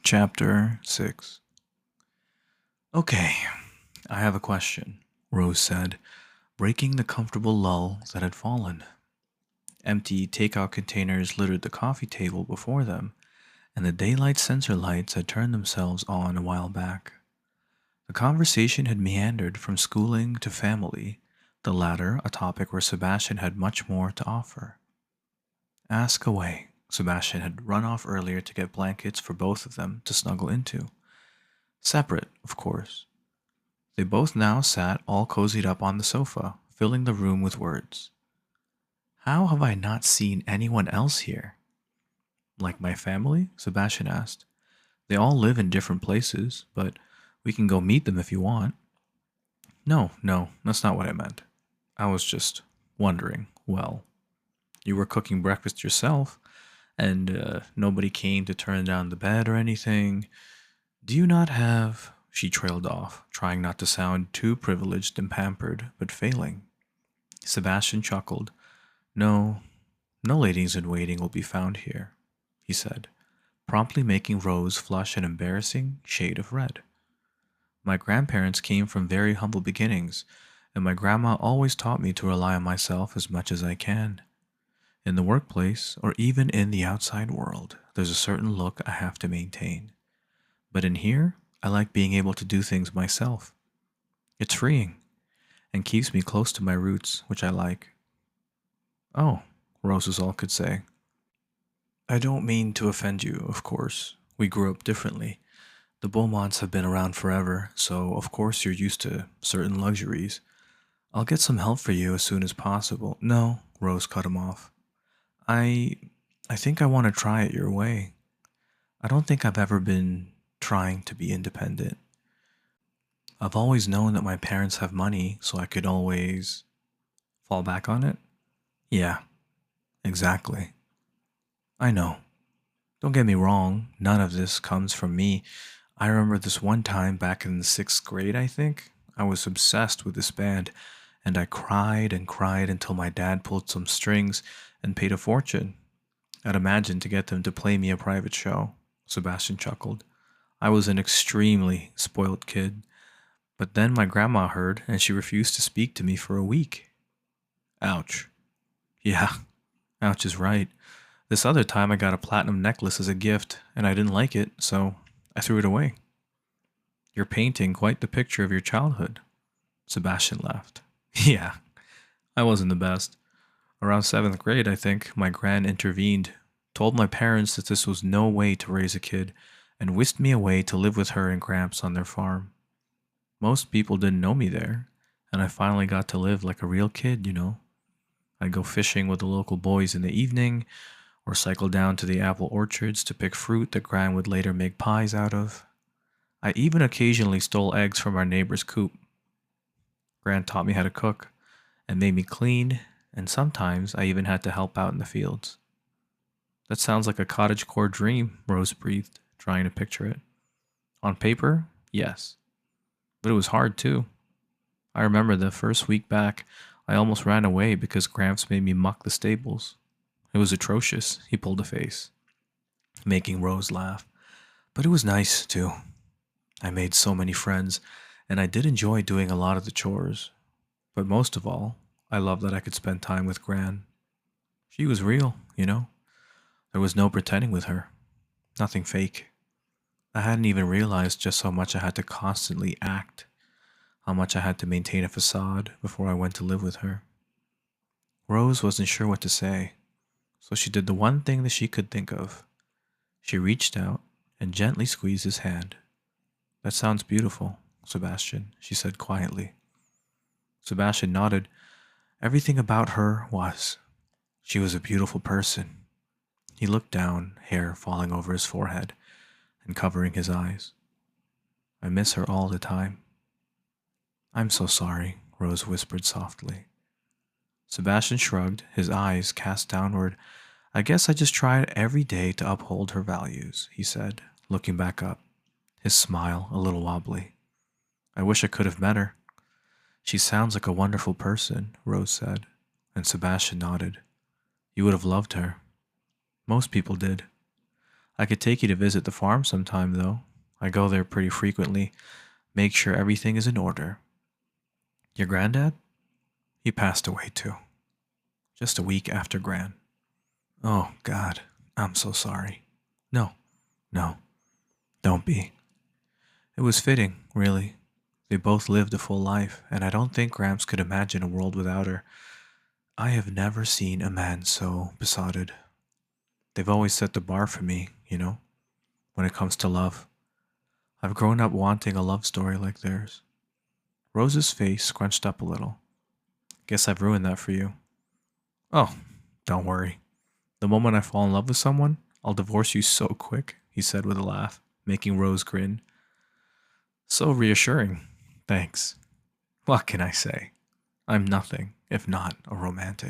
Chapter 6. Okay, I have a question, Rose said, breaking the comfortable lull that had fallen. Empty takeout containers littered the coffee table before them, and the daylight sensor lights had turned themselves on a while back. The conversation had meandered from schooling to family, the latter a topic where Sebastian had much more to offer. Ask away. Sebastian had run off earlier to get blankets for both of them to snuggle into. Separate, of course. They both now sat all cozied up on the sofa, filling the room with words. How have I not seen anyone else here? Like my family? Sebastian asked. They all live in different places, but we can go meet them if you want. No, that's not what I meant. I was just wondering, well, you were cooking breakfast yourself, and nobody came to turn down the bed or anything. Do you not have. She trailed off, trying not to sound too privileged and pampered, but failing. Sebastian chuckled. No, no ladies in waiting will be found here, he said, promptly making Rose flush an embarrassing shade of red. My grandparents came from very humble beginnings, and my grandma always taught me to rely on myself as much as I can. In the workplace, or even in the outside world, there's a certain look I have to maintain. But in here, I like being able to do things myself. It's freeing, and keeps me close to my roots, which I like. Oh, Rose was all could say. I don't mean to offend you, of course. We grew up differently. The Beaumonts have been around forever, so of course you're used to certain luxuries. I'll get some help for you as soon as possible. No, Rose cut him off. I I think I want to try it your way. I don't think I've ever been trying to be independent. I've always known that my parents have money, so I could always fall back on it. Yeah, exactly. I know. Don't get me wrong, none of this comes from me. I remember this one time back in the sixth grade, I think. I was obsessed with this band, and I cried and cried until my dad pulled some strings and paid a fortune. I'd imagined to get them to play me a private show. Sebastian chuckled. I was an extremely spoilt kid. But then my grandma heard, and she refused to speak to me for a week. Ouch. Yeah, ouch is right. This other time I got a platinum necklace as a gift, and I didn't like it, so I threw it away. You're painting quite the picture of your childhood. Sebastian laughed. Yeah, I wasn't the best. Around seventh grade, I think, my gran intervened, told my parents that this was no way to raise a kid, and whisked me away to live with her and Gramps on their farm. Most people didn't know me there, and I finally got to live like a real kid. I'd go fishing with the local boys in the evening, or cycle down to the apple orchards to pick fruit that Gran would later make pies out of. I even occasionally stole eggs from our neighbor's coop. Gran taught me how to cook, and made me clean, and sometimes I even had to help out in the fields. That sounds like a cottagecore dream, Rose breathed, trying to picture it. On paper, yes. But it was hard too. I remember the first week back, I almost ran away because Gramps made me muck the stables. It was atrocious, he pulled a face, making Rose laugh. But it was nice, too. I made so many friends, and I did enjoy doing a lot of the chores. But most of all, I loved that I could spend time with Gran. She was real. There was no pretending with her. Nothing fake. I hadn't even realized just how much I had to constantly act, how much I had to maintain a facade before I went to live with her. Rose wasn't sure what to say, so she did the one thing that she could think of. She reached out and gently squeezed his hand. That sounds beautiful, Sebastian, she said quietly. Sebastian nodded. Everything about her was. She was a beautiful person. He looked down, hair falling over his forehead and covering his eyes. I miss her all the time. I'm so sorry, Rose whispered softly. Sebastian shrugged, his eyes cast downward. I guess I just tried every day to uphold her values, he said, looking back up, his smile a little wobbly. I wish I could have met her. She sounds like a wonderful person, Rose said, and Sebastian nodded. You would have loved her. Most people did. I could take you to visit the farm sometime, though. I go there pretty frequently, make sure everything is in order. Your granddad? He passed away too, just a week after Gran. Oh, God, I'm so sorry. No, no, don't be. It was fitting, really. They both lived a full life, and I don't think Gramps could imagine a world without her. I have never seen a man so besotted. They've always set the bar for me, when it comes to love. I've grown up wanting a love story like theirs. Rose's face scrunched up a little. Guess I've ruined that for you. Oh, don't worry. The moment I fall in love with someone, I'll divorce you so quick, he said with a laugh, making Rose grin. So reassuring. Thanks. What can I say? I'm nothing if not a romantic.